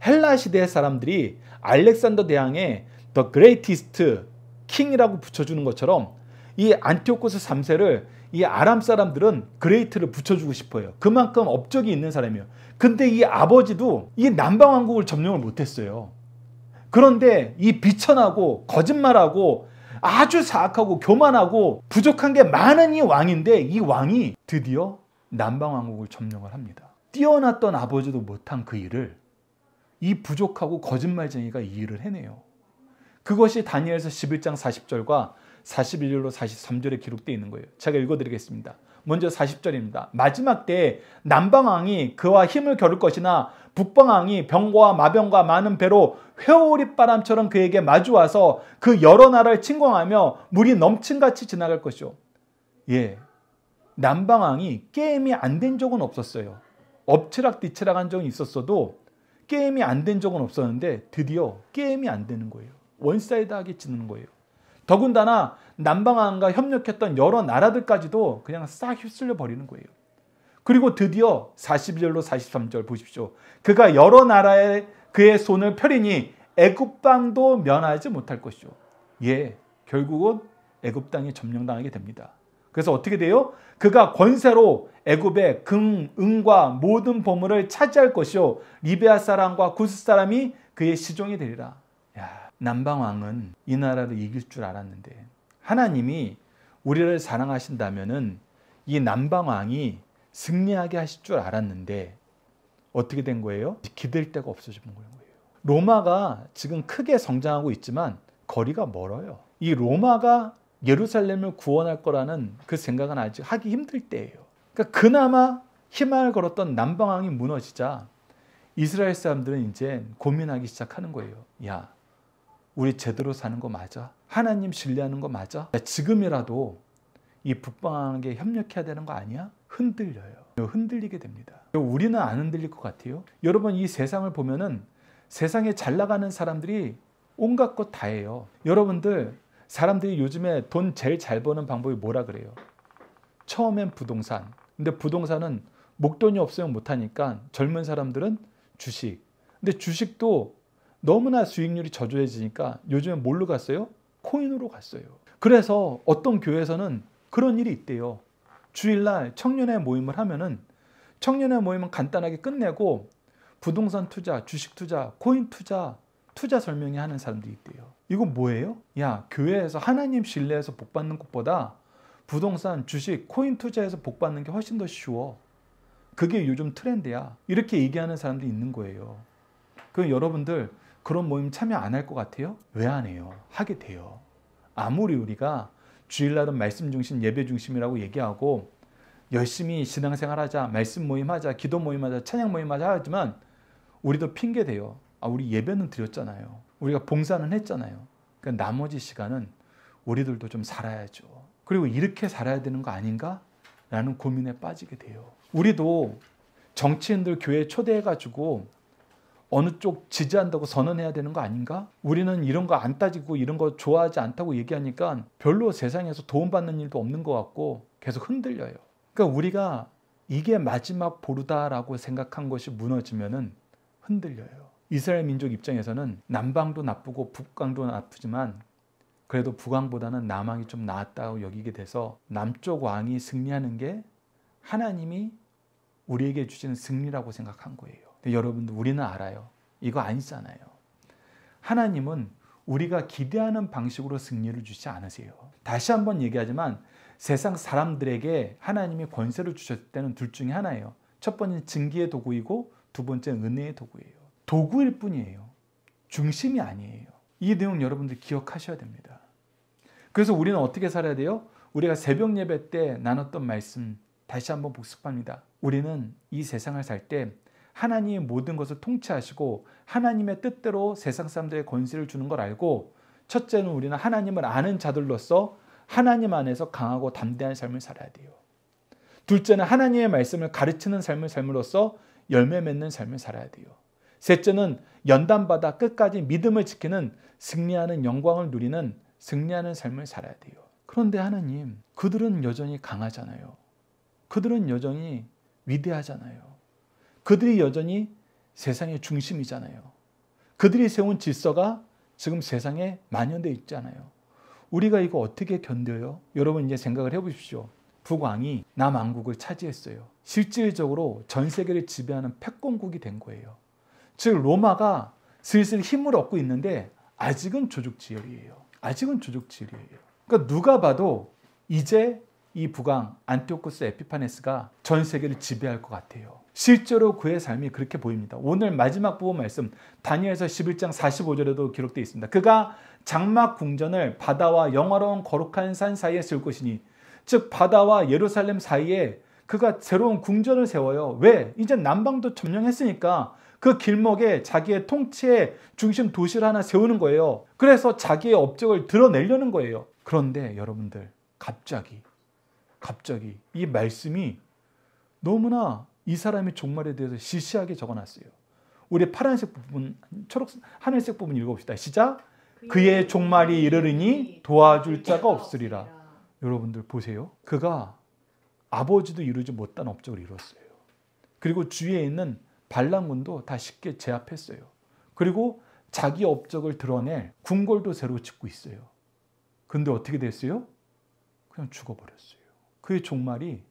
헬라 시대의 사람들이 알렉산더 대왕의 The Greatest King이라고 붙여주는 것처럼 이 안티오쿠스 3세를 이 아람 사람들은 그레이트를 붙여주고 싶어 해요. 그만큼 업적이 있는 사람이에요. 근데 이 아버지도 이 남방왕국을 점령을 못했어요. 그런데 이 비천하고 거짓말하고 아주 사악하고 교만하고 부족한 게 많은 이 왕인데 이 왕이 드디어 남방왕국을 점령을 합니다. 뛰어났던 아버지도 못한 그 일을 이 부족하고 거짓말쟁이가 이 일을 해내요. 그것이 다니엘서 11장 40절과 41절로 43절에 기록되어 있는 거예요. 제가 읽어드리겠습니다. 먼저 40절입니다. 마지막 때에 남방왕이 그와 힘을 겨룰 것이나 북방왕이 병과 마병과 많은 배로 회오리바람처럼 그에게 마주와서 그 여러 나라를 침공하며 물이 넘친같이 지나갈 것이요. 남방왕이 게임이 안 된 적은 없었어요. 엎치락뒤치락 한 적은 있었어도 게임이 안 된 적은 없었는데 드디어 게임이 안 되는 거예요. 원사이드하게 지는 거예요. 더군다나 남방왕과 협력했던 여러 나라들까지도 그냥 싹 휩쓸려 버리는 거예요. 그리고 드디어 42절로 43절 보십시오. 그가 여러 나라에 그의 손을 펴리니 애굽 땅도 면하지 못할 것이요. 결국은 애굽 땅이 점령당하게 됩니다. 그래서 어떻게 돼요? 그가 권세로 애굽의 금, 은과 모든 보물을 차지할 것이요. 리베아 사람과 구스 사람이 그의 시종이 되리라. 남방왕은 이 나라를 이길 줄 알았는데 하나님이 우리를 사랑하신다면은 이 남방왕이 승리하게 하실 줄 알았는데 어떻게 된 거예요? 기댈 데가 없어진 거예요. 로마가 지금 크게 성장하고 있지만 거리가 멀어요. 이 로마가 예루살렘을 구원할 거라는 그 생각은 아직 하기 힘들 때예요. 그러니까 그나마 희망을 걸었던 남방왕이 무너지자 이스라엘 사람들은 이제 고민하기 시작하는 거예요. 야, 우리 제대로 사는 거 맞아? 하나님 신뢰하는 거 맞아? 야, 지금이라도 이 북방왕에게 협력해야 되는 거 아니야? 흔들려요. 흔들리게 됩니다. 우리는 안 흔들릴 것 같아요. 여러분, 이 세상을 보면은 세상에 잘 나가는 사람들이 온갖 것 다 해요. 여러분들, 사람들이 요즘에 돈 제일 잘 버는 방법이 뭐라 그래요? 처음엔 부동산. 근데 부동산은 목돈이 없으면 못하니까 젊은 사람들은 주식. 근데 주식도 너무나 수익률이 저조해지니까 요즘에 뭘로 갔어요? 코인으로 갔어요. 그래서 어떤 교회에서는 그런 일이 있대요. 주일날 청년회 모임을 하면은 청년회 모임은 간단하게 끝내고 부동산 투자, 주식 투자, 코인 투자 설명회 하는 사람들이 있대요. 이거 뭐예요? 야, 교회에서 하나님 신뢰해서 복 받는 것보다 부동산, 주식, 코인 투자해서 복 받는 게 훨씬 더 쉬워. 그게 요즘 트렌드야. 이렇게 얘기하는 사람들이 있는 거예요. 그럼 여러분들 그런 모임 참여 안 할 것 같아요? 왜 안 해요? 하게 돼요. 아무리 우리가 주일날은 말씀 중심, 예배 중심이라고 얘기하고 열심히 신앙생활하자, 말씀 모임하자, 기도 모임하자, 찬양 모임하자 하지만 우리도 핑계대요. 아, 우리 예배는 드렸잖아요. 우리가 봉사는 했잖아요. 그러니까 나머지 시간은 우리들도 좀 살아야죠. 그리고 이렇게 살아야 되는 거 아닌가? 라는 고민에 빠지게 돼요. 우리도 정치인들 교회에 초대해가지고 어느 쪽 지지한다고 선언해야 되는 거 아닌가? 우리는 이런 거 안 따지고 이런 거 좋아하지 않다고 얘기하니까 별로 세상에서 도움받는 일도 없는 것 같고 계속 흔들려요. 그러니까 우리가 이게 마지막 보루다라고 생각한 것이 무너지면은 흔들려요. 이스라엘 민족 입장에서는 남방도 나쁘고 북방도 나쁘지만 그래도 북왕보다는 남왕이 좀 나았다고 여기게 돼서 남쪽 왕이 승리하는 게 하나님이 우리에게 주시는 승리라고 생각한 거예요. 근데 여러분들, 우리는 알아요. 이거 아니잖아요. 하나님은 우리가 기대하는 방식으로 승리를 주지 않으세요. 다시 한번 얘기하지만 세상 사람들에게 하나님이 권세를 주셨을 때는 둘 중에 하나예요. 첫 번째는 증기의 도구이고 두 번째는 은혜의 도구예요. 도구일 뿐이에요. 중심이 아니에요. 이 내용 여러분들 기억하셔야 됩니다. 그래서 우리는 어떻게 살아야 돼요? 우리가 새벽 예배 때 나눴던 말씀 다시 한번 복습합니다. 우리는 이 세상을 살 때 하나님이 모든 것을 통치하시고 하나님의 뜻대로 세상 사람들의 권세를 주는 걸 알고, 첫째는 우리는 하나님을 아는 자들로서 하나님 안에서 강하고 담대한 삶을 살아야 돼요. 둘째는 하나님의 말씀을 가르치는 삶을 삶으로써 열매 맺는 삶을 살아야 돼요. 셋째는 연단받아 끝까지 믿음을 지키는 승리하는 영광을 누리는 승리하는 삶을 살아야 돼요. 그런데 하나님, 그들은 여전히 강하잖아요. 그들은 여전히 위대하잖아요. 그들이 여전히 세상의 중심이잖아요. 그들이 세운 질서가 지금 세상에 만연되어 있잖아요. 우리가 이거 어떻게 견뎌요? 여러분 이제 생각을 해보십시오. 북왕이 남왕국을 차지했어요. 실질적으로 전 세계를 지배하는 패권국이 된 거예요. 즉 로마가 슬슬 힘을 얻고 있는데 아직은 조직지열이에요. 아직은 조직지열이에요. 그러니까 누가 봐도 이제 이 북왕 안티오코스 에피파네스가 전 세계를 지배할 것 같아요. 실제로 그의 삶이 그렇게 보입니다. 오늘 마지막 부분 말씀 다니엘서 11장 45절에도 기록되어 있습니다. 그가 장막 궁전을 바다와 영화로운 거룩한 산 사이에 쓸 것이니, 즉 바다와 예루살렘 사이에 그가 새로운 궁전을 세워요. 왜? 이제 남방도 점령했으니까 그 길목에 자기의 통치의 중심 도시를 하나 세우는 거예요. 그래서 자기의 업적을 드러내려는 거예요. 그런데 여러분들, 갑자기 이 말씀이 너무나 이 사람의 종말에 대해서 시시하게 적어놨어요. 우리 파란색 부분, 하늘색 부분 읽어봅시다. 시작. 그의 종말이 이르르니 도와줄 자가 없으리라. 여러분들 보세요. 그가 아버지도 이루지 못한 업적을 이뤘어요. 그리고 주위에 있는 반란군도 다 쉽게 제압했어요. 그리고 자기 업적을 드러낼 궁궐도 새로 짓고 있어요. 근데 어떻게 됐어요? 그냥 죽어버렸어요. 그의 종말이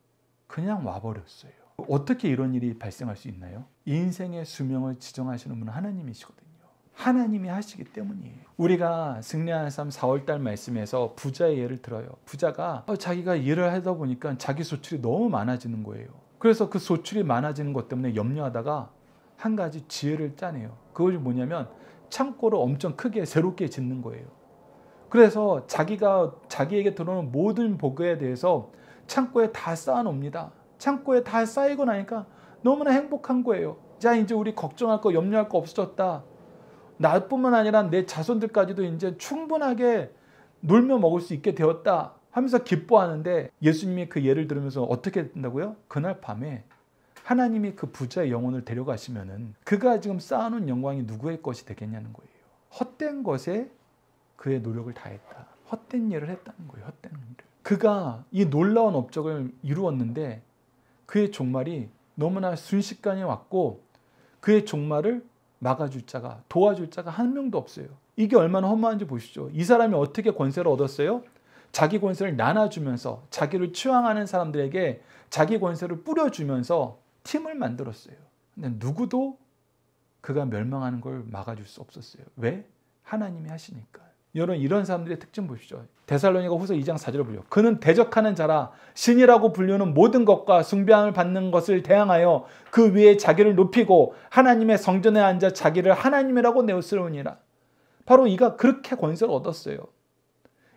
그냥 와버렸어요. 어떻게 이런 일이 발생할 수 있나요? 인생의 수명을 지정하시는 분은 하나님이시거든요. 하나님이 하시기 때문이에요. 우리가 승리하는 삶 4월달 말씀에서 부자의 예를 들어요. 부자가 자기가 일을 하다 보니까 자기 소출이 너무 많아지는 거예요. 그래서 그 소출이 많아지는 것 때문에 염려하다가 한 가지 지혜를 짜내요. 그것이 뭐냐면 창고를 엄청 크게 새롭게 짓는 거예요. 그래서 자기에게 들어오는 모든 보고에 대해서 창고에 다 쌓아놓습니다. 창고에 다 쌓이고 나니까 너무나 행복한 거예요. 자, 이제 우리 걱정할 거, 염려할 거 없어졌다. 나뿐만 아니라 내 자손들까지도 이제 충분하게 놀며 먹을 수 있게 되었다 하면서 기뻐하는데, 예수님이 그 예를 들으면서 어떻게 된다고요? 그날 밤에 하나님이 그 부자의 영혼을 데려가시면은 그가 지금 쌓아놓은 영광이 누구의 것이 되겠냐는 거예요. 헛된 것에 그의 노력을 다했다. 헛된 일을 했다는 거예요. 헛된 일을. 그가 이 놀라운 업적을 이루었는데 그의 종말이 너무나 순식간에 왔고, 그의 종말을 막아줄 자가, 도와줄 자가 한 명도 없어요. 이게 얼마나 허무한지 보시죠. 이 사람이 어떻게 권세를 얻었어요? 자기 권세를 나눠주면서 자기를 추앙하는 사람들에게 자기 권세를 뿌려주면서 팀을 만들었어요. 근데 누구도 그가 멸망하는 걸 막아줄 수 없었어요. 왜? 하나님이 하시니까. 여러분, 이런 사람들의 특징 보시죠. 데살로니가 후서 2장 4절을 보죠. 그는 대적하는 자라 신이라고 불리는 모든 것과 숭배함을 받는 것을 대항하여 그 위에 자기를 높이고 하나님의 성전에 앉아 자기를 하나님이라고 내세우니라. 바로 이가 그렇게 권세를 얻었어요.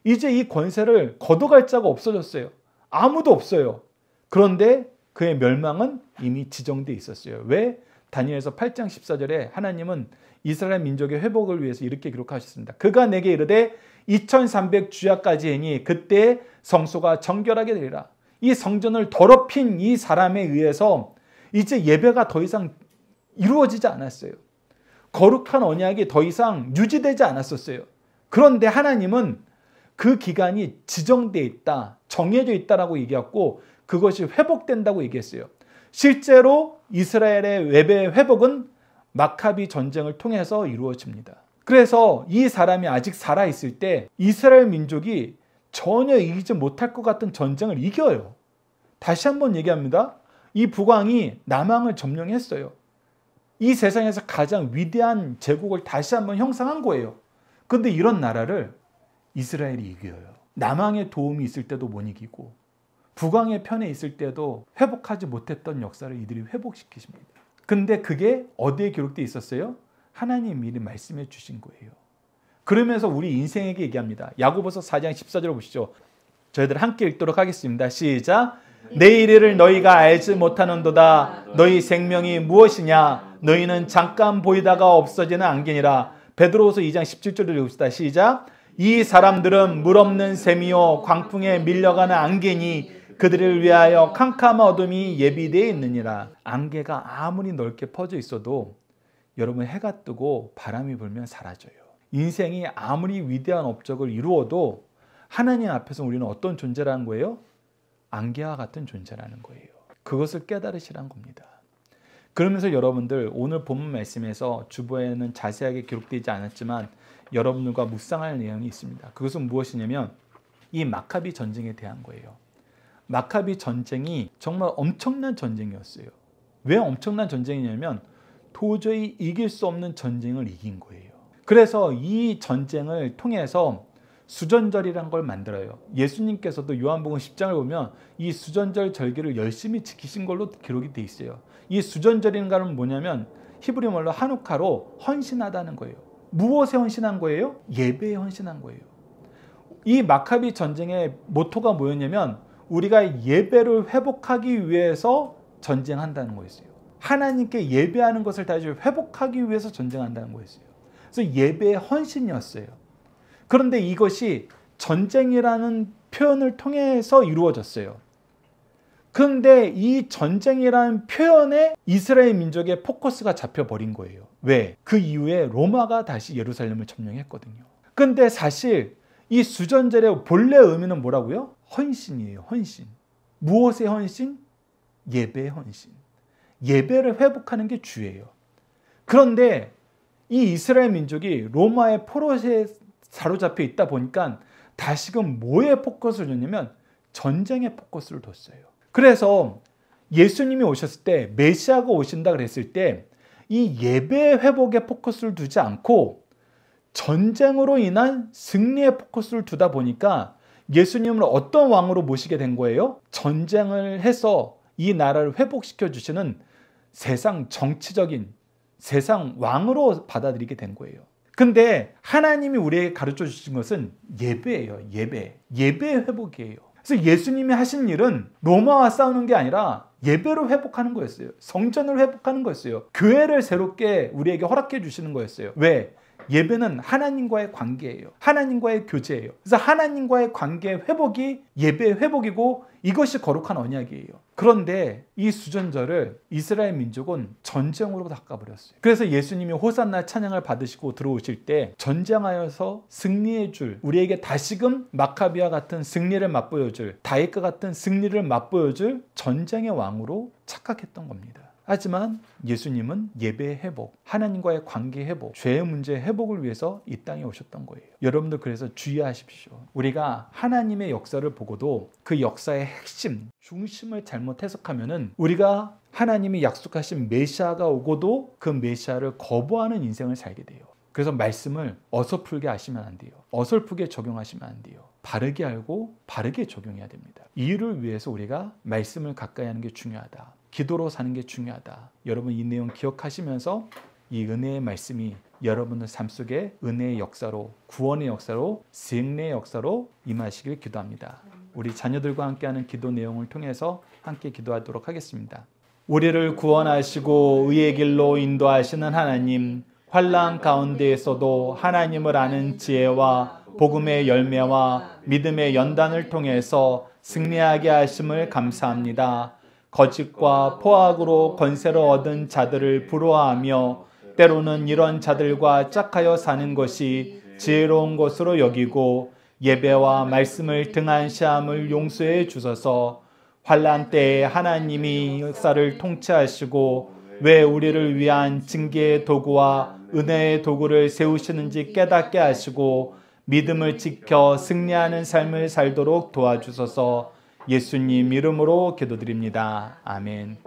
이제 이 권세를 걷어갈 자가 없어졌어요. 아무도 없어요. 그런데 그의 멸망은 이미 지정되어 있었어요. 왜? 다니엘서 8장 14절에 하나님은 이스라엘 민족의 회복을 위해서 이렇게 기록하셨습니다. 그가 내게 이르되 2300주야까지 하니 그때 성소가 정결하게 되리라. 이 성전을 더럽힌 이 사람에 의해서 이제 예배가 더 이상 이루어지지 않았어요. 거룩한 언약이 더 이상 유지되지 않았었어요. 그런데 하나님은 그 기간이 지정되어 있다, 정해져 있다라고 얘기했고, 그것이 회복된다고 얘기했어요. 실제로 이스라엘의 예배 회복은 마카비 전쟁을 통해서 이루어집니다. 그래서 이 사람이 아직 살아있을 때 이스라엘 민족이 전혀 이기지 못할 것 같은 전쟁을 이겨요. 다시 한번 얘기합니다. 이 북왕이 남왕을 점령했어요. 이 세상에서 가장 위대한 제국을 다시 한번 형성한 거예요. 그런데 이런 나라를 이스라엘이 이겨요. 남왕의 도움이 있을 때도 못 이기고 북왕의 편에 있을 때도 회복하지 못했던 역사를 이들이 회복시키십니다. 근데 그게 어디에 기록되어 있었어요? 하나님이 미리 말씀해 주신 거예요. 그러면서 우리 인생에게 얘기합니다. 야고보서 4장 14절을 보시죠. 저희들 함께 읽도록 하겠습니다. 시작. 내일 일을 너희가 알지 못하는도다. 너희 생명이 무엇이냐? 너희는 잠깐 보이다가 없어지는 안개니라. 베드로후서 2장 17절을 읽읍시다. 시작. 이 사람들은 물 없는 샘이요 광풍에 밀려가는 안개니 그들을 위하여 캄캄한 어둠이 예비되어 있느니라. 안개가 아무리 넓게 퍼져 있어도 여러분, 해가 뜨고 바람이 불면 사라져요. 인생이 아무리 위대한 업적을 이루어도 하나님 앞에서 우리는 어떤 존재라는 거예요? 안개와 같은 존재라는 거예요. 그것을 깨달으시라는 겁니다. 그러면서 여러분들, 오늘 본문 말씀에서 주보에는 자세하게 기록되지 않았지만 여러분들과 묵상할 내용이 있습니다. 그것은 무엇이냐면 이 마카비 전쟁에 대한 거예요. 마카비 전쟁이 정말 엄청난 전쟁이었어요. 왜 엄청난 전쟁이냐면 도저히 이길 수 없는 전쟁을 이긴 거예요. 그래서 이 전쟁을 통해서 수전절이란 걸 만들어요. 예수님께서도 요한복음 10장을 보면 이 수전절 절기를 열심히 지키신 걸로 기록이 돼 있어요. 이 수전절인가는 뭐냐면 히브리 말로 하누카로 헌신하다는 거예요. 무엇에 헌신한 거예요? 예배에 헌신한 거예요. 이 마카비 전쟁의 모토가 뭐였냐면 우리가 예배를 회복하기 위해서 전쟁한다는 거였어요. 하나님께 예배하는 것을 다시 회복하기 위해서 전쟁한다는 거였어요. 그래서 예배의 헌신이었어요. 그런데 이것이 전쟁이라는 표현을 통해서 이루어졌어요. 그런데 이 전쟁이라는 표현에 이스라엘 민족의 포커스가 잡혀버린 거예요. 왜? 그 이후에 로마가 다시 예루살렘을 점령했거든요. 그런데 사실 이 수전절의 본래 의미는 뭐라고요? 헌신이에요. 헌신. 무엇의 헌신? 예배의 헌신. 예배를 회복하는 게 주예요. 그런데 이 이스라엘 민족이 로마의 포로에 사로잡혀 있다 보니까 다시금 뭐에 포커스를 줬냐면 전쟁에 포커스를 뒀어요. 그래서 예수님이 오셨을 때, 메시아가 오신다 그랬을 때 이 예배 회복에 포커스를 두지 않고 전쟁으로 인한 승리에 포커스를 두다 보니까 예수님을 어떤 왕으로 모시게 된 거예요? 전쟁을 해서 이 나라를 회복시켜 주시는 세상 정치적인 세상 왕으로 받아들이게 된 거예요. 근데 하나님이 우리에게 가르쳐 주신 것은 예배예요. 예배. 예배의 회복이에요. 그래서 예수님이 하신 일은 로마와 싸우는 게 아니라 예배를 회복하는 거였어요. 성전을 회복하는 거였어요. 교회를 새롭게 우리에게 허락해 주시는 거였어요. 왜? 예배는 하나님과의 관계예요. 하나님과의 교제예요. 그래서 하나님과의 관계 회복이 예배의 회복이고 이것이 거룩한 언약이에요. 그런데 이 수전절을 이스라엘 민족은 전쟁으로 바꿔버렸어요. 그래서 예수님이 호산나 찬양을 받으시고 들어오실 때 전쟁하여서 승리해 줄, 우리에게 다시금 마카비와 같은 승리를 맛보여줄, 다윗과 같은 승리를 맛보여줄 전쟁의 왕으로 착각했던 겁니다. 하지만 예수님은 예배의 회복, 하나님과의 관계 회복, 죄의 문제 회복을 위해서 이 땅에 오셨던 거예요. 여러분들 그래서 주의하십시오. 우리가 하나님의 역사를 보고도 그 역사의 핵심, 중심을 잘못 해석하면은 우리가 하나님이 약속하신 메시아가 오고도 그 메시아를 거부하는 인생을 살게 돼요. 그래서 말씀을 어설프게 하시면 안 돼요. 어설프게 적용하시면 안 돼요. 바르게 알고 바르게 적용해야 됩니다. 이유를 위해서 우리가 말씀을 가까이 하는 게 중요하다. 기도로 사는 게 중요하다. 여러분 이 내용 기억하시면서 이 은혜의 말씀이 여러분의 삶 속에 은혜의 역사로, 구원의 역사로, 승리의 역사로 임하시길 기도합니다. 우리 자녀들과 함께하는 기도 내용을 통해서 함께 기도하도록 하겠습니다. 우리를 구원하시고 의의 길로 인도하시는 하나님, 환난 가운데에서도 하나님을 아는 지혜와 복음의 열매와 믿음의 연단을 통해서 승리하게 하심을 감사합니다. 거짓과 포악으로 권세를 얻은 자들을 부러워하며 때로는 이런 자들과 짝하여 사는 것이 지혜로운 것으로 여기고 예배와 말씀을 등한시함을 용서해 주소서. 환난 때에 하나님이 역사를 통치하시고 왜 우리를 위한 징계의 도구와 은혜의 도구를 세우시는지 깨닫게 하시고 믿음을 지켜 승리하는 삶을 살도록 도와주소서. 예수님 이름으로 기도드립니다. 아멘.